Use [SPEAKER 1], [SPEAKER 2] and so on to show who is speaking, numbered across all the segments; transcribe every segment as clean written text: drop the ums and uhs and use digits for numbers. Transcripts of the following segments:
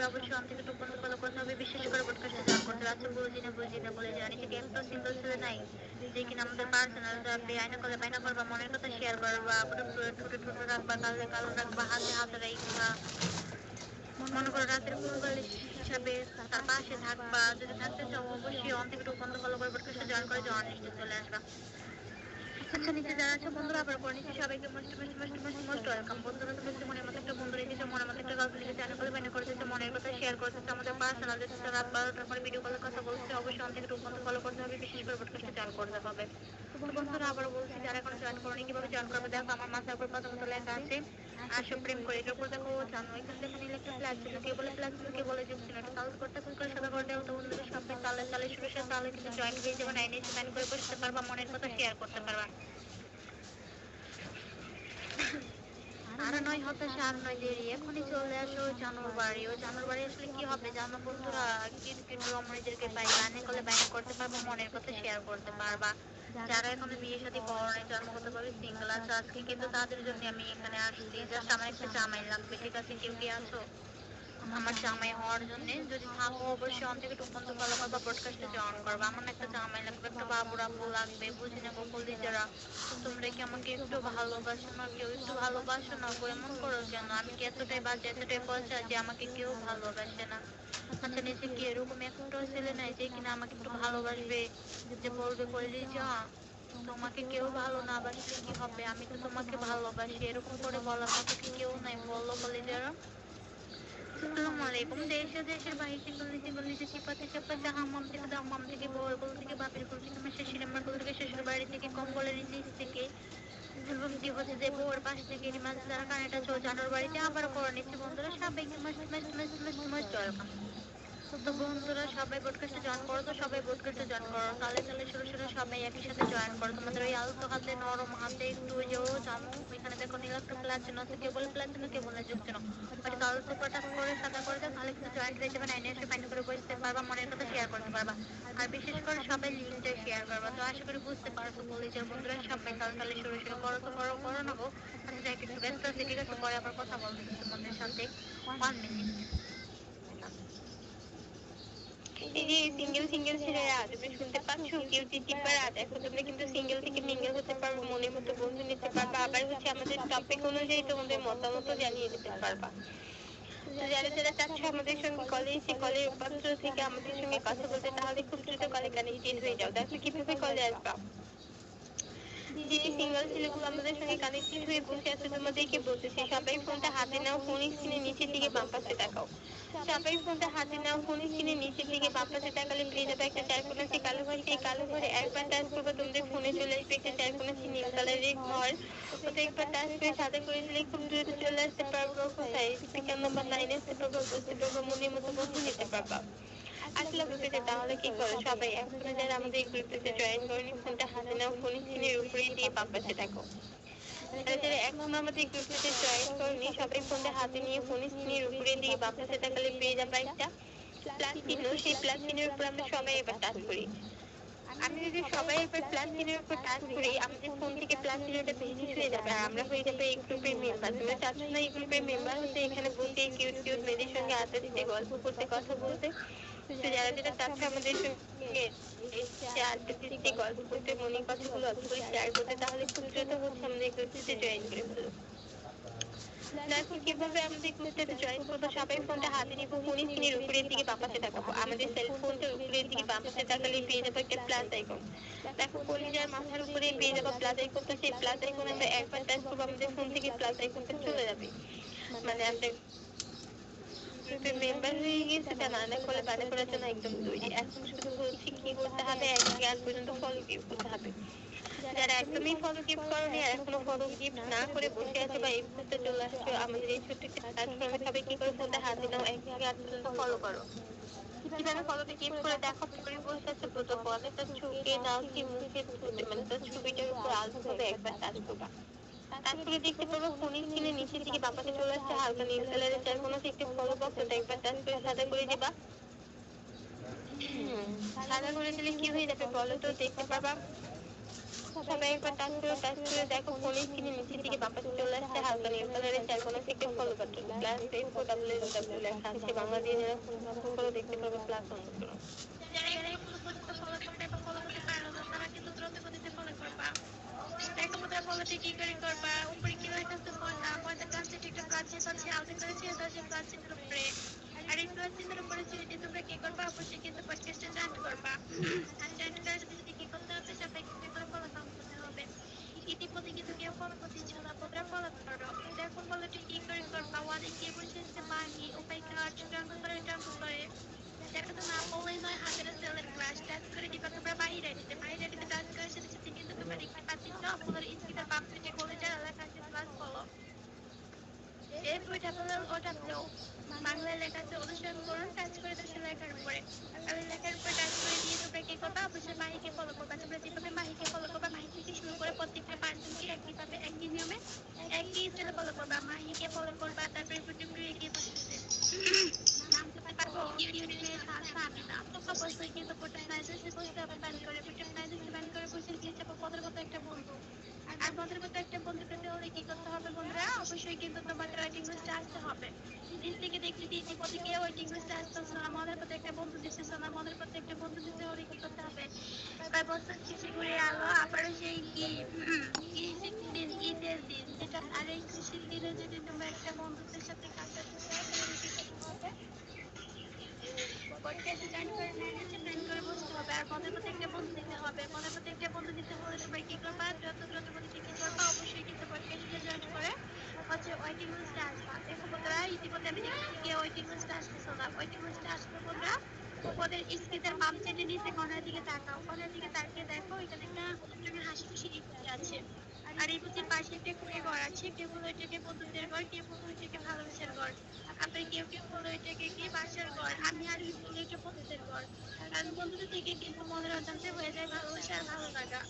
[SPEAKER 1] করে অবশ্যই অন থেকে টু পর্যন্ত ফলো করতে হবে, বিশেষ করে পডকাস্টে জয়েন করতে হবে। আচ্ছা বুঝি না বলে জানি যে একটা সিঙ্গেল ছেলে নাই যে কিনা আমাদের পার্সোনাল আয়না করলে বাইনা করবা, মনের কথা শেয়ার করবা, ঠোঁটে ঠোঁটে রাখবা, কালে কালো রাখবা, হাতে হাতে রাখবা, মনে করো রাতের কোন বালিশ হিসাবে তার পাশে থাকবা। যদি থাকতে চাও অবশ্যই অন থেকে টু পর্যন্ত ফলো করে পডকাস্টে জয়েন করে জয়েন লিস্টে চলে আসবা। আচ্ছা নিচে যারা আছে বন্ধুরা, আবার করে নিচ্ছি সবাইকে মোস্ট ওয়েলকাম। বন্ধুরা তুমি যদি মনের মতো একটা বন্ধু রেখেছো, মনের মতো একটা গল্প লিখেছো, আনা করে বায়না করতেছো, মনের কথা শেয়ার করতেছো, আমাদের পার্সোনাল যেতে রাত 12টার পরে ভিডিও কলের কথা বলছে, অবশ্যই অন থেকে টু পর্যন্ত ফলো করতে হবে, বিশেষ করে পডকাস্টে জয়েন করতে হবে। তো বন্ধুরা আবারও বলছি, যারা এখনো জয়েন করোনি কিভাবে জয়েন করবে, দেখো আমার মাথার উপর প্রথমত লেখা আছে আসো প্রেম করে, এটার উপর দেখো জানো এখানে লেখা নিলে একটা প্লাস চিহ্ন, কে বলে যোগ চিহ্ন, এটা তাহলে করতে করে সাদা করে দেওয়া। তো বন্ধুদের সবাই তালে তালে শুরু তাহলে কিন্তু জয়েন হয়ে যাবে, নাইনে এসে জয়েন করে বসতে পারবা, মনের কথা শেয়ার করতে পারবা। আর নয় হতাশা, আর নয় দেরি, এখনই চলে আসো জানুর বাড়ি। ও জানুর বাড়ি আসলে কি হবে জানো বন্ধুরা, কিউট কিউট রমণীদেরকে পাই, বায়না করলে বায়না করতে পারবো, মনের কথা শেয়ার করতে পারবা। যারা এখনো বিয়ে শাদী করো নাই, জন্মগতভাবে সিঙ্গেল আছে, আজকে কিন্তু তাদের জন্য আমি এখানে আসছি। জাস্ট আমার একটা জামাই লাগবে, ঠিক আছে? কেউ কি আছো আমার জামাই হওয়ার জন্য? যদি থাকো অবশ্যই অন থেকে টু পর্যন্ত ফলো করবা, পডকাস্টে জয়েন করবা। আমার না একটা জামাই লাগবে, একটা বাবুর আব্বু লাগবে, বুঝি না বকুলি যারা। তোমরা কি আমাকে একটু ভালোবাসো না? কেউ একটু ভালোবাসো না গো, এমন করো কেন? আমি কি এতটাই বাজে, এতটাই পচা যে আমাকে কেউ ভালোবাসে না? আচ্ছা নিচে কি এরকম একটা ছেলে নাই যে কিনা আমাকে একটু ভালোবাসবে, যে বলবে কইলি যা তোমাকে কেউ ভালো না বাসলে কি হবে, আমি তো তোমাকে ভালোবাসি, এরকম করে বলার মতো কি কেউ নাই বলো কলিজারা? আসসালামু আলাইকুম। দেশ ও দেশের বাইরে গলিতে চিপাতে চাপাতে হামাম থেকে দামাম থেকে বউয়ের কোল থেকে বাপের কোল থেকে মাসের সিনেমার কোল থেকে শ্বশুর বাড়ি থেকে কম্বলের নিচ থেকে এবং কি হচ্ছে যে বউয়ের পাশ থেকে মাছ দ্বারা কানেটা চো জানোর বাড়িতে আবার করে নিচ্ছে। বন্ধুরা সবাইকে মাস্ট ওয়েলকাম। তো বন্ধুরা সবাই পডকাস্টে জয়েন করো, তো সবাই পডকাস্টে জয়েন করো, তালে তালে শুরু সবাই একই সাথে জয়েন করো। তোমাদের ওই আলতো হাতে নরম হাতে একটু ওই যে ও জানো ওইখানে দেখো নীল একটা প্লাচিন আছে, কে বলে প্লাচিন, কে বলে যুগচিন, ওটা আলতো পাটাক করে সাদা করে দাও, তাহলে কিন্তু জয়েন্ট হয়ে যাবে, নাইনে এসে ফাইন করে বসতে পারবা, মনের কথা শেয়ার করতে পারবা। আর বিশেষ করে সবাই লিঙ্কটা শেয়ার করবা। তো আশা করি বুঝতে পারছো কলেজের বন্ধুরা সবাই তালে তালে শুরু করো, তো করো না গো। আচ্ছা যাই একটু ব্যস্ত আছে, ঠিক আছে? পরে আবার কথা বলবো তোমাদের সাথে। 1 মিনিট। এই যে সিঙ্গেল ছেলেরা তুমি শুনতে পাচ্ছ, কেউ চিচিপাড়া দেখো, তোমরা কিন্তু সিঙ্গেল থেকে মিঙ্গেল হতে পারবো, মনের মতো বন্ধু নিতে পারবা, আবার হচ্ছে আমাদের টপিক অনুযায়ী তোমাদের মতামত জানিয়ে দিতে পারবা। তো যারা যারা চাচ্ছ আমাদের সঙ্গে কলে এসে কলের উপাত্র থেকে আমাদের সঙ্গে কথা বলতে, তাহলে খুব দ্রুত কলে কানেক্টেড হয়ে যাও। দেখো কিভাবে কলে আসবা। যে সিঙ্গেল ছেলেগুলো আমাদের সঙ্গে কানেক্টেড হয়ে বসে আছে তোমাদেরকে বলতেছি, সবাই ফোনটা হাতে নাও, ফোন স্ক্রিনের নিচের দিকে বাম পাশে তাকাও। সবাই ফোনটা হাতে নাও, ফোন স্ক্রিনের নিচের দিকে বাম পাশে তাকালে পেয়ে যাবে একটা চারকোণ আছে কালো ঘর, সেই কালো ঘরে একবার টাচ করবে তোমাদের ফোনে চলে আসবে একটা চারকোণ আছে নীল কালারের ঘর, ওটা একবার টাচ করে সাদা করে দিলে খুব দ্রুত চলে আসতে পারবো কোথায়, স্পিকার নাম্বার 9 আসতে পারবো, বুঝতে পারবো, মনের মতো বন্ধু নিতে পারবা। আসলে বুঝতে তাহলে কি করো, সবাই এখনো যারা আমাদের গ্রুপটিতে জয়েন করেনি, ফোনটা হাতে নাও, ফোন স্ক্রিনের উপরে দিয়ে বাম পাশে থাকো। যারা যারা এখনো আমাদের গ্রুপটিতে জয়েন করেনি, সবাই ফোনটা হাতে নিয়ে ফোন স্ক্রিনের উপরে দিয়ে বাম পাশে তাকালে পেয়ে যাবে একটা প্লাস চিহ্ন, সেই প্লাস চিহ্নের উপর আমরা সবাই এবার টাচ করি। আমি যদি সবাই এবার প্লাস চিহ্নের উপর টাচ করি, আমাদের ফোন থেকে প্লাস চিহ্নটা ভেনিশ হয়ে যাবে আর আমরা হয়ে যাবে এই গ্রুপের মেম্বার। তোমরা চাচ্ছ না এই গ্রুপের মেম্বার হতে, এখানে বসে কিউট কিউট মেয়েদের সঙ্গে আড্ডা দিতে, গল্প করতে, কথা বলতে? তো যারা যারা চাচ্ছ আমাদের সঙ্গে এসে আড্ডা দিতে, গল্প করতে, মনের কথাগুলো অল্প করে শেয়ার করতে, তাহলে খুব দ্রুত হচ্ছে আমাদের গ্রুপটিতে জয়েন করে ফেলো। দেখো কিভাবে আমাদের গ্রুপটাতে জয়েন করবো, সবাই ফোনটা হাতে নিবো, ফোন স্ক্রিনের উপরের দিকে বাম পাশে তাকাবো, আমাদের সেলফোনটার উপরের দিকে বাম পাশে তাকালে পেয়ে যাবো একটা প্লাস আইকন। দেখো কলিজার মাথার উপরে পেয়ে যাবো প্লাস আইকন, তো সেই প্লাস আইকন আমরা একবার টাচ করবো, আমাদের ফোন থেকে প্লাস আইকনটা চলে যাবে, মানে আমাদের গ্রুপের মেম্বার হয়ে গেছে। তা বায়না করলে বায়না করার জন্য একদম তৈরি। এখন শুধু হচ্ছে কি করতে হবে, 1 থেকে 8 পর্যন্ত ফলো গিভ করতে হবে। যারা একদমই ফলো গিভ করনি আর এখনো ফলো গিভ না করে বসে আছো বা এই মুহূর্তে চলে আসছো আমাদের এই ছোট্ট একটা প্ল্যাটফর্মে, সবাই কি করে ফোনটা হাতে নাও, 1 থেকে 8 পর্যন্ত ফলো করো। কিভাবে ফলোতে গিভ করে দেখো, করে বসে আছে দুটো ফলে, তো ঝুঁকে নাও কি মুখে ছুটে, মানে তোর ছবিটার উপর আলতো ভাবে একবার টাচ করবা, টাচ করে দেখতে পারবো ফোন স্ক্রিনের নিচের দিকে বাম পাশে চলে আসছে হালকা নীল কালারের চার কোনো একটি ফলো বক্স, ওটা একবার টাচ করে সাদা করে দিবা। সাদা করে দিলে কি হয়ে যাবে বলো তো, দেখতে পারবা সবাই একবার টাচ করে দেখো ফোনের স্ক্রিনে নিচের দিকে বাপাস চলে আসছে হালকা নীল কালারের 4 কোণা ফলো বাটন প্লাস FOWSW লেখা আছে বাংলা দিয়ে যারা ফোন করো দেখতে পাবে প্লাস অন করো।
[SPEAKER 2] যারা এখনো পর্যন্ত ফলো করে নাই বা ফলো করতে পারলো না তারা কিন্তু দ্রুত গতিতে ফলো করবা। দেখো তোমরা ফলোতে কি করে করবা, উপরে কি লেখা আছে পয়দা কাছে একটা প্লাস চিহ্ন আছে, আলাদা করে ছেড়ে দাও সেই প্লাস চিহ্নের উপরে। আর এই প্লাস চিহ্নের উপরে ছেড়ে দিয়ে তোমরা কি করবা, অবশ্যই কিন্তু পডকাস্টে জয়েন করবা। আর জয়েন করার সাথে সাথে কি করতে হবে, সবাইকে কি করে ফলো করতে হবে। ইতিমধ্যে কিন্তু কেউ ফলো করতেছিল না, তোমরা ফলো করো। দেখো ফলোটা কি করে করবা, ওয়ানে গিয়ে বসে আছে মাহি উপায় কার্ড ট্রাঙ্গল করে দেখা তো না বললেই নয়, হাতের সেলের ক্লাস টাচ করে দিবা তোমরা বাহির আইডিতে টাচ করার সাথে সাথে কিন্তু তোমরা দেখতে পাচ্ছ আপনাদের স্ক্রিনের বাম সাইডে কলেজের লেখা আছে ক্লাস ফলো FWOW বাংলায় লেখা আছে অনুসরণ করুন, টাচ করে দেশে লেখার উপরে। আর ওই লেখার উপরে টাচ করে দিয়ে তোমরা কি করবা, অবশ্যই মাহিকে ফলো করবা। তোমরা যেভাবে মাহিকে ফলো করবা, মাহি থেকে শুরু করে প্রত্যেকটা পার্সনকে একইভাবে একই নিয়মে একই স্টাইলে ফলো করবা। মাহিকে ফলো করবা, তারপরে ফুটুমটু এগিয়ে বসতেছে নাম করতে পারবো ইউনিটে সামিনা অবশ্যই কিন্তু প্রোটেকশনাইজেশন বসতে হবে ব্যান করে, প্রোটেকশনাইজেশন ব্যান করে বসে গিয়ে যাবো পদের মতো একটা বন্ধু। আর পদের মতো একটা বন্ধু পেতে হলে কি করতে হবে বন্ধুরা, অবশ্যই কিন্তু তোমাদের ওয়েটিং লিস্টে আসতে হবে। নিজ থেকে দেখছি দিয়েছি পথে কেউ ওয়েটিং লিস্টে আসতেছে না, মনের প্রতি একটা বন্ধু দিতেছে না, মনের প্রতি একটা বন্ধু দিতে হলে কি করতে হবে, কয় বছর শেষে ঘুরে আলো আবারও সেই ঈদের দিন যেটা। আর এই খুশির দিনে যদি তোমরা একটা বন্ধুদের সাথে কাটাতে চাও তাহলে কি করতে হবে, পডকাস্টে জয়েন করে নিচে প্ল্যান করে বসতে হবে। আর মনের প্রতি একটা বন্ধু দিতে হবে, মনের প্রতি একটা বন্ধু দিতে হলে তোমরা কি করবা, দ্রুত গতিতে কি করবা, অবশ্যই কিন্তু পডকাস্টে জয়েন করে ওয়েটিং লিস্টে আসবা। দেখো বন্ধুরা ইতিমধ্যে আমি দেখছি কেউ ওয়েটিং লিস্টে আসতেছো না, ওয়েটিং লিস্টে আসবে বন্ধুরা ওদের স্ক্রিনের বাম সাইডে নিচে কর্নার দিকে তাকাও, কর্নার দিকে তাকিয়ে দেখো এখানে একটা হলুদ হাসি খুশি ইমোজি আছে। আর ইমোজির পাশে একটা কুড়ি ঘর আছে, কেউ বলো এটাকে বন্ধুদের ঘর, কেউ বলো এটাকে ভালোবাসার ঘর, আবার কেউ বলো এটাকে কি বাসার ঘর। আমি আর বলি এটা বন্ধুদের ঘর, কারণ বন্ধুদের থেকে কিন্তু মনের অজান্তে হয়ে যায় ভালোবাসা আর ভালো লাগা।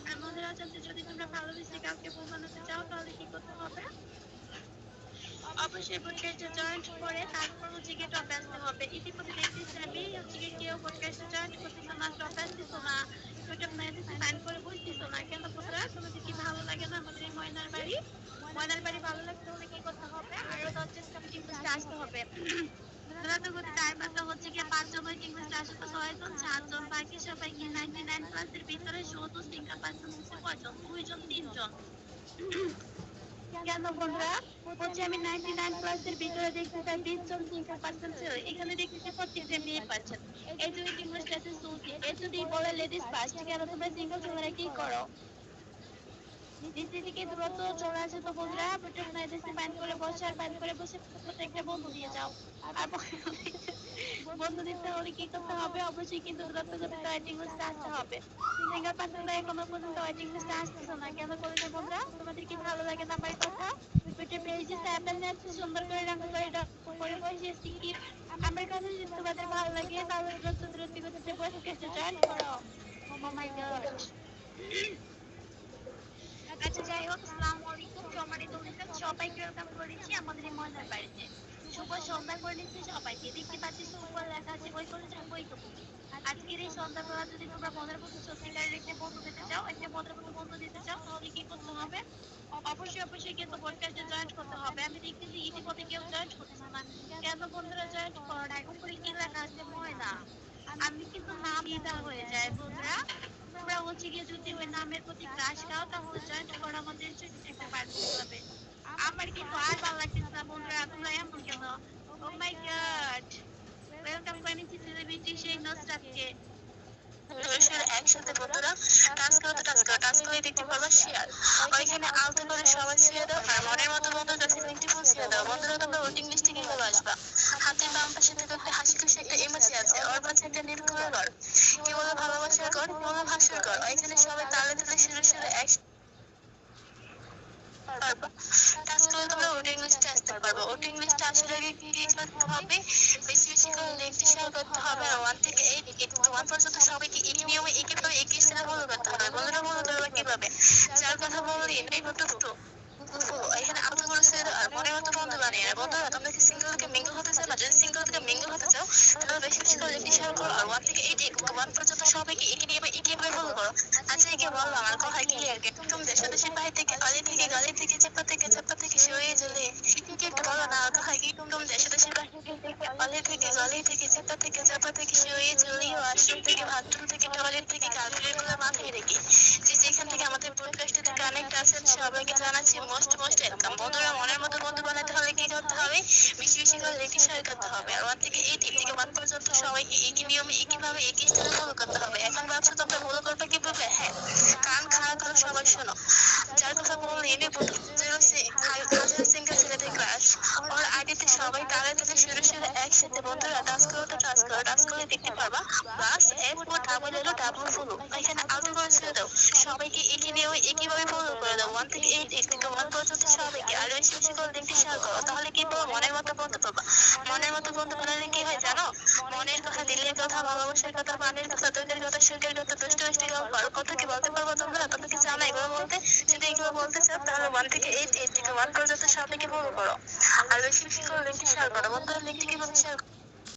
[SPEAKER 2] আর মনের অজান্তে যদি তোমরা ভালোবেসে কাউকে বউ বানাতে চাও তাহলে কি করতে হবে, অবশ্যই পডকাস্টে জয়েন করে তারপর হচ্ছে গিয়ে টপে আসতে হবে। ইতিমধ্যে দেখতেছি আমি হচ্ছে গিয়ে কেউ পডকাস্টে জয়েন করতেছো না, টপে আসতেছো না, ইউটিউব মেসেজ সাইন করে বসতেছো না কেন বন্ধুরা, তোমাদের কি ভালো লাগে না আমাদের এই ময়নার বাড়ি ভালো লাগতে হলে কি করতে হবে, আরো 10 জন কমিটি লিস্টে আসতে হবে। দ্রুত গতিতে আইমাত্র হচ্ছে গিয়ে 5 জন ওয়েটিং লিস্টে আসে তো 6 জন 7 জন, বাকি সবাই কি 99 প্লাসের ভিতরে শুধু সিঙ্গেল পার্সন হচ্ছে কয়জন, 2 জন 3 জন। কেন বন্ধুরা হচ্ছে আমি 99 প্লাসের ভিতরে দেখতে চাই 20 জন সিঙ্গেল পার্সন ছিল, এখানে দেখতেছি প্রত্যেকটা মেয়ে পাচ্ছেন। এই দুই টিম লিস্ট আছে সুতি, এই যদি বলে লেডিস ফার্স্ট, কেন তোমরা সিঙ্গেল ছেলেরা কি করো, নিচে থেকে দ্রুত চলে আসে তো বন্ধুরা প্রোটেকশনাইজেশন ব্যান করে বসে, আর ব্যান করে বসে প্রত্যেকটা বন্ধু দিয়ে যাও। আর বন্ধু দিতে হলে কি করতে হবে, অবশ্যই কিন্তু দ্রুত গতিতে ওয়েটিং লিস্টে আসতে হবে। সিঙ্গেল পার্সনরা এখনো পর্যন্ত ওয়েটিং লিস্টে আসতেছে না কেন বলতে বন্ধুরা, তোমাদের কি ভালো লাগে না আমার কথা, ওইটা পেয়েছি স্যাপেল নেছে সুন্দর করে রঙ করে বসিয়েছি কি, আমার কথা যদি তোমাদের ভালো লাগে তাহলে দ্রুত গতিতে পডকাস্টে জয়েন করো। ও মাই গড। আচ্ছা যাই হোক, আসসালামু আলাইকুম, সম্মানিত লিসেন সবাইকে ওয়েলকাম করেছি আমাদের এই ময়নার বাড়িতে। শুভ সন্ধ্যা করে নিচ্ছি সবাইকে, দেখতে পাচ্ছি উপর লেখা আছে বই করে যান বই কবি। আজকের এই সন্ধ্যাবেলা যদি তোমরা মনের মতো সত্যিকারের একটা বন্ধু দিতে চাও, একটা মনের মতো বন্ধু দিতে চাও তাহলে কি করতে হবে, অবশ্যই কিন্তু পডকাস্টে জয়েন করতে হবে। আমি দেখতেছি ইতিমধ্যে কেউ জয়েন করতেছে না কেন বন্ধুরা, জয়েন করো না, উপরে কি লেখা আছে ময়না, আমি কিন্তু নাম ইদা হয়ে যায় বন্ধুরা। তোমরা হচ্ছে গিয়ে যদি ওই নামের প্রতি ক্রাশ খাও তাহলে জয়েন করো আমাদের জন্য একটা পার্টি হবে। আমার কিন্তু আর ভালো লাগতেছে না বন্ধুরা, তোমরা এমন কেন, ও মাই গড। ওয়েলকাম করেছি সেলিব্রিটি সেই নসরাতকে। একসাথে বন্ধুরা টাচ করে দেখতে পারবা শেয়ার, ওইখানে আলতো করে সবাই ছেড়ে দাও আর মনের মতো বন্ধুর কাছে লিঙ্কটি পৌঁছে দাও। বন্ধুরা তোমরা ওয়েটিং লিস্টে কিভাবে আসবা, হাতের বাম পাশে দেখো একটা হাসি খুশি একটা ইমোজি আছে, ওর পাশে একটা নীল কালার, কি বলে ভালোবাসার ঘর, কোনো ভাষার ঘর, ওইখানে সবাই তালে তালে সুরে একসাথে পারবা। টাচ করে তোমরা ওয়েটিং লিস্টে আসতে পারবে। ওয়েটিং লিস্টে আসার আগে কি করতে হবে, বেশি বেশি করে লিঙ্কটি শেয়ার করতে হবে। আর 1 থেকে 1 পর্যন্ত সবাইকে এই নিয়মে একইভাবে একই সাথে ফলো করতে হবে। বন্ধুরা ফলো করবে কিভাবে, যার কথা বলি এইভাবে তো এখানে আলাদা করে ছেড়ে দাও আর মনের মতো বন্ধু বানিয়ে। আর বন্ধুরা তোমরা কি সিঙ্গেলকে মিঙ্গল হতে চাও না, যদি সিঙ্গেল সাথে মিঙ্গল হতে চাও তাহলে বেশি বেশি করে লিঙ্কটি শেয়ার করো। আর 1 থেকে 1 পর্যন্ত সবাইকে একে নিয়ে একইভাবে ফলো করো। আচ্ছা একে বলো আমার কথা ক্লিয়ার কে? তোমাদের স্বদেশী বাহির থেকে অলি থেকে গলি থেকে চাপা থেকে শুয়ে ঝুলে কি একটু বলো না আমার কথা কি? তোমাদের স্বদেশী বাহির থেকে অলি থেকে গলি থেকে চাপা থেকে শুয়ে ঝুলে ওয়াশরুম থেকে বাথরুম থেকে টয়লেট থেকে গার্ডেনগুলো মাথায় রেখে যে যেখান থেকে আমাদের পডকাস্টে কানেক্ট আছেন সবাইকে জানাচ্ছি মোস্ট ওয়েলকাম। বন্ধুরা মনের মতো বন্ধু বানাতে হলে কি করতে হবে? বেশি বেশি করে লিঙ্কটি শেয়ার করতে হবে। আর 1 থেকে 1 পর্যন্ত সবাইকে একই নিয়মে একইভাবে একই স্টাইলে ফলো করতে হবে। এখন ভাবছো তোমরা ফলো করবে কিভাবে? হ্যাঁ, কান খাড়া করে সবাই শোনো। যার কথা বললে এনে হাজার সিঙ্গেল ছেলেদের ক্লাস ওর আইডিতে সবাই তালে তালে শুরু একসাথে বন্ধুরা টাচ করে দেখতে পারবা। প্লাস ডাবল ফলো এখানে আউট করে ছেড়ে দাও। সবাইকে একে নিয়েও একইভাবে ফলো করে দাও। 1 থেকে 1 পর্যন্ত সবাইকে আর বেশি বেশি করে লিঙ্কটি শেয়ার করো। তাহলে কি পাবো? মনের মতো বন্ধু পাবা। মনের মতো বন্ধু বানালে কি হয় জানো? মনের কথা, দিলের কথা, ভালোবাসার কথা, পানির কথা, দুধের কথা, সুখের কথা, দুষ্ট মিষ্টি গল্প আর কত কি বলতে পারবো তোমরা? তোমরা কি চাও না এগুলো বলতে? যদি এগুলো বলতে চাও তাহলে 1 থেকে 1 পর্যন্ত সবাইকে ফলো করো। আর বেশি বেশি করে লিঙ্কটি শেয়ার করো। বন্ধুরা লিঙ্কটি কিভাবে শেয়ার